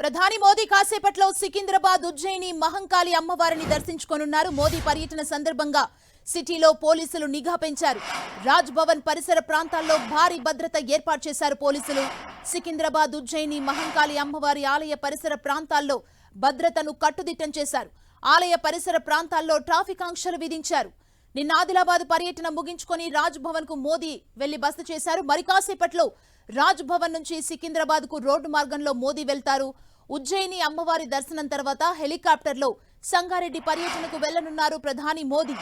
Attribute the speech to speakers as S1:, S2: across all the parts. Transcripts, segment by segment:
S1: ప్రధాని మోదీ కాసేపట్లో సికింద్రాబాద్ ఉజ్జయిని మహంకాళి అమ్మవారిని దర్శించుకోనున్నారు. మోదీ పర్యటన సందర్భంగా సిటీలో పోలీసులు నిఘా పెంచారు. రాజ్ భవన్ పరిసర ప్రాంతాల్లో భారీ భద్రత ఏర్పాటు చేశారు పోలీసులు. సికింద్రాబాద్ ఉజ్జయిని మహంకాళి అమ్మవారి ఆలయ పరిసర ప్రాంతాల్లో భద్రతను కట్టుదిట్టం చేశారు. ఆలయ పరిసర ప్రాంతాల్లో ట్రాఫిక్ ఆంక్షలు విధించారు. నిన్న ఆదిలాబాద్ పర్యటన ముగించుకొని రాజ్ భవన్ కు మోదీ వెళ్లి బస చేశారు. మరి కాసేపట్లో రాజ్ భవన్ నుంచి సికింద్రాబాద్ కు రోడ్డు మార్గంలో మోదీ వెళ్తారు. ఉజ్జయిని అమ్మవారి దర్శనం తర్వాత హెలికాప్టర్లో సంగారెడ్డి పర్యటనకు వెళ్లనున్నారు ప్రధాని మోదీ.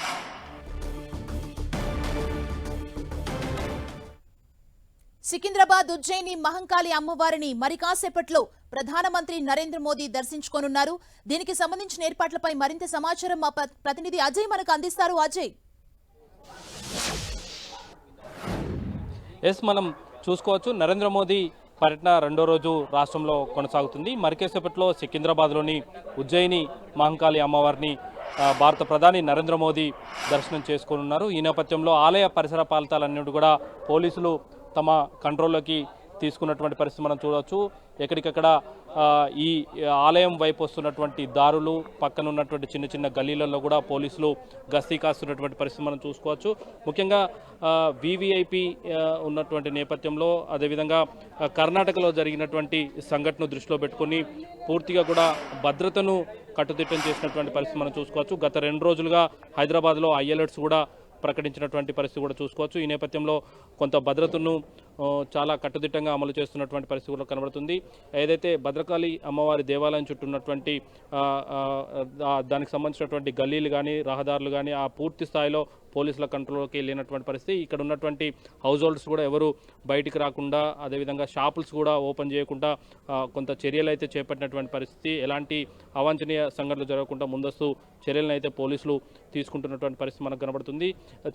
S1: సికింద్రాబాద్ ఉజ్జయిని మహంకాళి అమ్మవారిని మరి కాసేపట్లో ప్రధానమంత్రి నరేంద్ర మోదీ దర్శించుకోనున్నారు. దీనికి సంబంధించిన ఏర్పాట్లపై మరింత సమాచారం మా ప్రతినిధి అజయ్ మనకు అందిస్తారు. అజయ్,
S2: మనం చూసుకోవచ్చు, నరేంద్ర మోదీ పర్యటన రెండో రోజు రాష్ట్రంలో కొనసాగుతుంది. మరికేసేపట్లో సికింద్రాబాద్లోని ఉజ్జయిని మహంకాళి అమ్మవారిని భారత ప్రధాని నరేంద్ర మోదీ దర్శనం చేసుకోనున్నారు. ఈ నేపథ్యంలో ఆలయ పరిసర ప్రాంతాలన్నిటి కూడా పోలీసులు తమ కంట్రోల్లోకి తీసుకున్నటువంటి పరిస్థితి మనం చూడవచ్చు. ఎక్కడికక్కడ ఈ ఆలయం వైపు వస్తున్నటువంటి దారులు, పక్కన ఉన్నటువంటి చిన్న చిన్న గల్లీలలో కూడా పోలీసులు గస్తీ కాస్తున్నటువంటి పరిస్థితి మనం చూసుకోవచ్చు. ముఖ్యంగా వివిఐపి ఉన్నటువంటి నేపథ్యంలో, అదేవిధంగా కర్ణాటకలో జరిగినటువంటి సంఘటన దృష్టిలో పెట్టుకొని పూర్తిగా కూడా భద్రతను కట్టుదిట్టం చేసినటువంటి పరిస్థితి మనం చూసుకోవచ్చు. గత 2 రోజులుగా హైదరాబాద్లో హై అలర్ట్స్ కూడా ప్రకటించినటువంటి పరిస్థితి కూడా చూసుకోవచ్చు. ఈ నేపథ్యంలో కొంత భద్రతను చాలా కట్టుదిట్టంగా అమలు చేస్తున్నటువంటి పరిస్థితి కూడా కనబడుతుంది. ఏదైతే భద్రకాళి అమ్మవారి దేవాలయం చుట్టూ ఉన్నటువంటి దానికి సంబంధించినటువంటి గల్లీలు కానీ రహదారులు కానీ ఆ పూర్తి స్థాయిలో పోలీసుల కంట్రోల్లోకి వెళ్ళినటువంటి పరిస్థితి. ఇక్కడ ఉన్నటువంటి హౌస్ హోల్డ్స్ కూడా ఎవరు బయటికి రాకుండా, అదేవిధంగా షాపుల్స్ కూడా ఓపెన్ చేయకుండా కొంత చర్యలు అయితే చేపట్టినటువంటి పరిస్థితి. ఎలాంటి అవాంఛనీయ సంఘటనలు జరగకుండా ముందస్తు చర్యలను అయితే పోలీసులు తీసుకుంటున్నటువంటి పరిస్థితి మనకు కనబడుతుంది.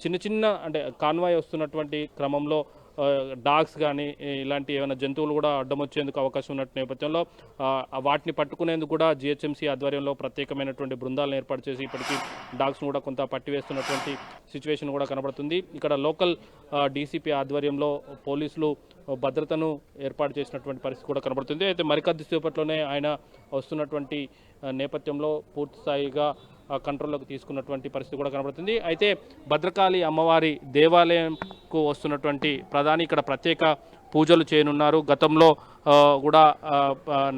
S2: చిన్న చిన్న అంటే కాన్వాయ్ వస్తున్నటువంటి క్రమంలో డాగ్స్ కానీ ఇలాంటి ఏమైనా జంతువులు కూడా అడ్డం వచ్చేందుకు అవకాశం ఉన్న నేపథ్యంలో వాటిని పట్టుకునేందుకు కూడా జిహెచ్ఎంసీ ఆధ్వర్యంలో ప్రత్యేకమైనటువంటి బృందాలను ఏర్పాటు చేసి ఇప్పటికీ డాగ్స్ను కూడా కొంత పట్టివేస్తున్నటువంటి సిచ్యువేషన్ కూడా కనబడుతుంది. ఇక్కడ లోకల్ డీసీపీ ఆధ్వర్యంలో పోలీసులు భద్రతను ఏర్పాటు చేసినటువంటి పరిస్థితి కూడా కనబడుతుంది. అయితే మరికొద్దిసేపట్లోనే ఆయన వస్తున్నటువంటి నేపథ్యంలో పూర్తి స్థాయిగా కంట్రోల్లోకి తీసుకున్నటువంటి పరిస్థితి కూడా కనబడుతుంది. అయితే భద్రకాళి అమ్మవారి దేవాలయంకు వస్తున్నటువంటి ప్రధాని ఇక్కడ ప్రత్యేక పూజలు చేయనున్నారు. గతంలో కూడా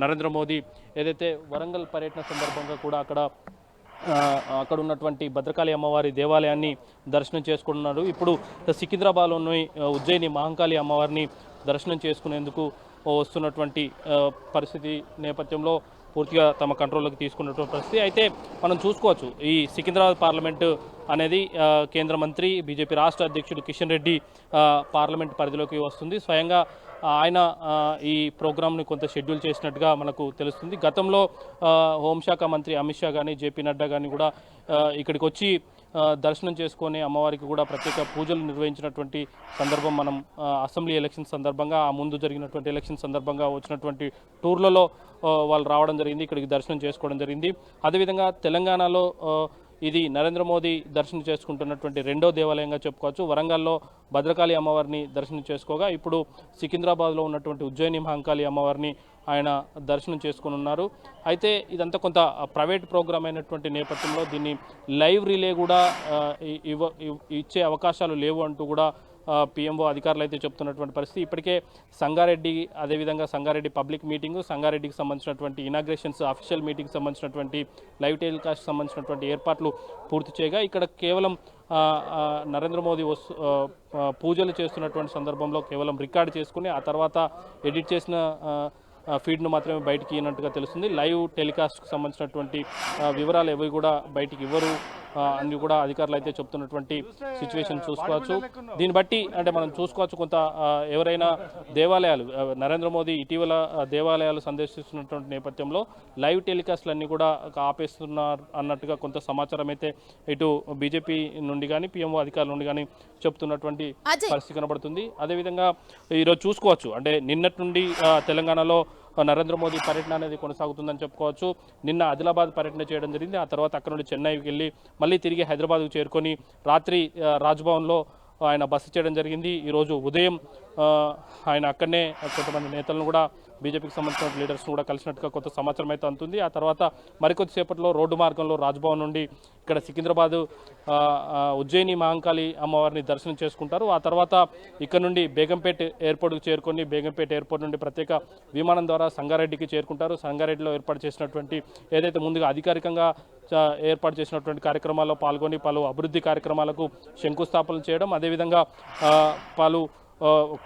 S2: నరేంద్ర మోదీ ఏదైతే వరంగల్ పర్యటన సందర్భంగా కూడా అక్కడ ఉన్నటువంటి భద్రకాళి అమ్మవారి దేవాలయాన్ని దర్శనం చేసుకుంటున్నారు. ఇప్పుడు సికింద్రాబాద్లోని ఉజ్జయిని మహంకాళి అమ్మవారిని దర్శనం చేసుకునేందుకు వస్తున్నటువంటి పరిస్థితి నేపథ్యంలో పూర్తిగా తమ కంట్రోల్లోకి తీసుకున్నటువంటి పరిస్థితి. అయితే మనం చూసుకోవచ్చు, ఈ సికింద్రాబాద్ పార్లమెంటు అనేది కేంద్ర మంత్రి బీజేపీ రాష్ట్ర అధ్యక్షుడు కిషన్ రెడ్డి పార్లమెంట్ పరిధిలోకి వస్తుంది. స్వయంగా ఆయన ఈ ప్రోగ్రామ్ని కొంత షెడ్యూల్ చేసినట్టుగా మనకు తెలుస్తుంది. గతంలో హోంశాఖ మంత్రి అమిత్ షా కానీ జేపీ నడ్డా కానీ కూడా ఇక్కడికి వచ్చి దర్శనం చేసుకొని అమ్మవారికి కూడా ప్రత్యేక పూజలు నిర్వహించినటువంటి సందర్భం మనం అసెంబ్లీ ఎలక్షన్ సందర్భంగా, ఆ ముందు జరిగినటువంటి ఎలక్షన్ సందర్భంగా వచ్చినటువంటి టూర్లలో వాళ్ళు రావడం జరిగింది, ఇక్కడికి దర్శనం చేసుకోవడం జరిగింది. అదేవిధంగా తెలంగాణలో ఇది నరేంద్ర మోదీ దర్శనం చేసుకుంటున్నటువంటి రెండో దేవాలయంగా చెప్పుకోవచ్చు. వరంగల్లో భద్రకాళి అమ్మవారిని దర్శనం చేసుకోగా ఇప్పుడు సికింద్రాబాద్లో ఉన్నటువంటి ఉజ్జయిని మహంకాళి అమ్మవారిని ఆయన దర్శనం చేసుకున్నారు. అయితే ఇదంతా కొంత ప్రైవేట్ ప్రోగ్రామ్ అయినటువంటి నేపథ్యంలో దీన్ని లైవ్ రిలే కూడా ఇచ్చే అవకాశాలు లేవు అంటూ కూడా పిఎంఓ అధికారులు అయితే చెప్తున్నటువంటి పరిస్థితి. ఇప్పటికే సంగారెడ్డి, అదేవిధంగా సంగారెడ్డి పబ్లిక్ మీటింగు, సంగారెడ్డికి సంబంధించినటువంటి ఇనాగ్రేషన్స్ అఫీషియల్ మీటింగ్కి సంబంధించినటువంటి లైవ్ టెలికాస్ట్ సంబంధించినటువంటి ఏర్పాట్లు పూర్తి చేయగా ఇక్కడ కేవలం నరేంద్ర మోదీ పూజలు చేస్తున్నటువంటి సందర్భంలో కేవలం రికార్డు చేసుకుని ఆ తర్వాత ఎడిట్ చేసిన ఫీడ్ను మాత్రమే బయటికి ఇవ్వనట్టుగా తెలుస్తుంది. లైవ్ టెలికాస్ట్కి సంబంధించినటువంటి వివరాలు ఏవి కూడా బయటికి ఇవ్వరు అని కూడా అధికారులు అయితే చెప్తున్నటువంటి సిచ్యువేషన్ చూసుకోవచ్చు. దీన్ని బట్టి అంటే మనం చూసుకోవచ్చు, కొంత ఎవరైనా దేవాలయాలు నరేంద్ర మోదీ ఇటీవల దేవాలయాలు సందర్శిస్తున్నటువంటి నేపథ్యంలో లైవ్ టెలికాస్ట్లన్నీ కూడా ఆపేస్తున్నారు అన్నట్టుగా కొంత సమాచారం అయితే ఇటు బీజేపీ నుండి కానీ పిఎంఓ అధికారుల నుండి కానీ చెప్తున్నటువంటి పరిస్థితి కనబడుతుంది. అదేవిధంగా ఈరోజు చూసుకోవచ్చు, అంటే నిన్నటి నుండి తెలంగాణలో నరేంద్ర మోదీ పర్యటన అనేది కొనసాగుతుందని చెప్పుకోవచ్చు. నిన్న ఆదిలాబాద్ పర్యటన చేయడం జరిగింది. ఆ తర్వాత అక్కడ నుండి చెన్నైకి వెళ్ళి మళ్ళీ తిరిగి హైదరాబాద్కు చేరుకొని రాత్రి రాజ్భవన్లో ఆయన బస చేయడం జరిగింది. ఈరోజు ఉదయం ఆయన అక్కడనే కొంతమంది నేతలను కూడా బీజేపీకి సంబంధించిన లీడర్స్ను కూడా కలిసినట్టుగా కొంత సమాచారం అయితే అందుతుంది. ఆ తర్వాత మరికొద్దిసేపట్లో రోడ్డు మార్గంలో రాజ్భవన్ నుండి ఇక్కడ సికింద్రాబాదు ఉజ్జయిని మహంకాళి అమ్మవారిని దర్శనం చేసుకుంటారు. ఆ తర్వాత ఇక్కడ నుండి బేగంపేట్ ఎయిర్పోర్ట్కి చేరుకొని బేగంపేట్ ఎయిర్పోర్ట్ నుండి ప్రత్యేక విమానం ద్వారా సంగారెడ్డికి చేరుకుంటారు. సంగారెడ్డిలో ఏర్పాటు చేసినటువంటి ఏదైతే ముందుగా అధికారికంగా ఏర్పాటు చేసినటువంటి కార్యక్రమాల్లో పాల్గొని పలు అభివృద్ధి కార్యక్రమాలకు శంకుస్థాపన చేయడం, అదేవిధంగా పలు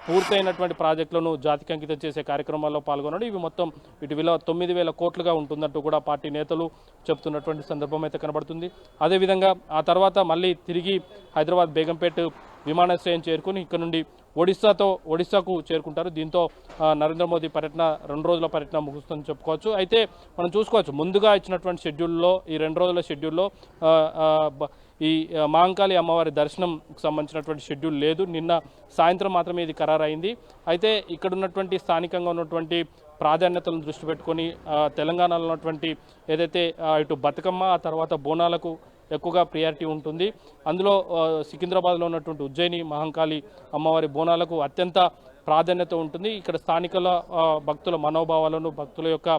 S2: పూర్తయినటువంటి ప్రాజెక్టులను జాతికి అంకితం చేసే కార్యక్రమాల్లో పాల్గొనడం, ఇవి మొత్తం వీటి విలువ 9,000 కోట్లుగా ఉంటుందంటూ కూడా పార్టీ నేతలు చెబుతున్నటువంటి సందర్భం అయితే కనబడుతుంది. అదేవిధంగా ఆ తర్వాత మళ్ళీ తిరిగి హైదరాబాద్ బేగంపేట్ విమానాశ్రయం చేరుకుని ఇక్కడ నుండి ఒడిశాకు చేరుకుంటారు. దీంతో నరేంద్ర మోదీ పర్యటన 2 రోజుల పర్యటన ముగుస్తుందని చెప్పుకోవచ్చు. అయితే మనం చూసుకోవచ్చు ముందుగా ఇచ్చినటువంటి షెడ్యూల్లో ఈ 2 రోజుల షెడ్యూల్లో ఈ మహంకాళి అమ్మవారి దర్శనంకి సంబంధించినటువంటి షెడ్యూల్ లేదు. నిన్న సాయంత్రం మాత్రమే ఇది ఖరారైంది. అయితే ఇక్కడ ఉన్నటువంటి స్థానికంగా ఉన్నటువంటి ప్రాధాన్యతలను దృష్టి పెట్టుకొని తెలంగాణలో ఉన్నటువంటి ఏదైతే ఇటు బతుకమ్మ ఆ తర్వాత బోనాలకు ఎక్కువగా ప్రియారిటీ ఉంటుంది. అందులో సికింద్రాబాద్లో ఉన్నటువంటి ఉజ్జయిని మహంకాళి అమ్మవారి బోనాలకు అత్యంత ప్రాధాన్యత ఉంటుంది. ఇక్కడ స్థానికుల భక్తుల మనోభావాలను భక్తుల యొక్క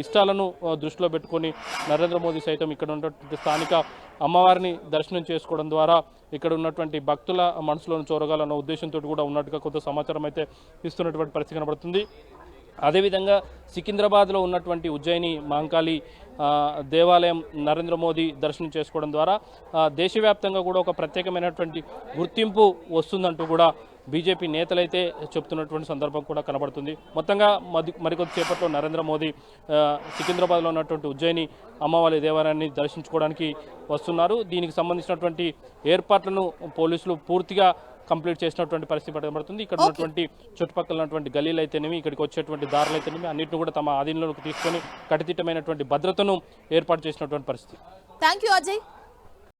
S2: ఇష్టాలను దృష్టిలో పెట్టుకొని నరేంద్ర మోదీ సైతం ఇక్కడ ఉన్నటువంటి స్థానిక అమ్మవారిని దర్శనం చేసుకోవడం ద్వారా ఇక్కడ ఉన్నటువంటి భక్తుల మనసులోని చొరగాలన్న ఉద్దేశంతో కూడా ఉన్నట్టుగా కొంత సమాచారం అయితే ఇస్తున్నటువంటి పరిస్థితి కనబడుతుంది. అదేవిధంగా సికింద్రాబాద్లో ఉన్నటువంటి ఉజ్జయిని మహంకాళి దేవాలయం నరేంద్ర మోదీ దర్శనం చేసుకోవడం ద్వారా దేశవ్యాప్తంగా కూడా ఒక ప్రత్యేకమైనటువంటి గుర్తింపు వస్తుందంటూ కూడా బీజేపీ నేతలైతే చెప్తున్నటువంటి సందర్భం కూడా కనబడుతుంది. మొత్తంగా మరికొద్దిసేపట్లో నరేంద్ర మోదీ సికింద్రాబాద్లో ఉన్నటువంటి ఉజ్జయిని అమ్మవారి దేవాలయాన్ని దర్శించుకోవడానికి వస్తున్నారు. దీనికి సంబంధించినటువంటి ఏర్పాట్లను పోలీసులు పూర్తిగా కంప్లీట్ చేసినటువంటి పరిస్థితి కనబడుతుంది. ఇక్కడ ఉన్నటువంటి చుట్టుపక్కల ఉన్నటువంటి గలీలు అయితేనేమి ఇక్కడికి వచ్చేటువంటి దారులు అయితేనేమి అన్నింటిని కూడా తమ ఆధీనంలోకి తీసుకొని కట్టుదిట్టమైనటువంటి భద్రతను ఏర్పాటు చేసినటువంటి పరిస్థితి.
S1: Thank you Ajay.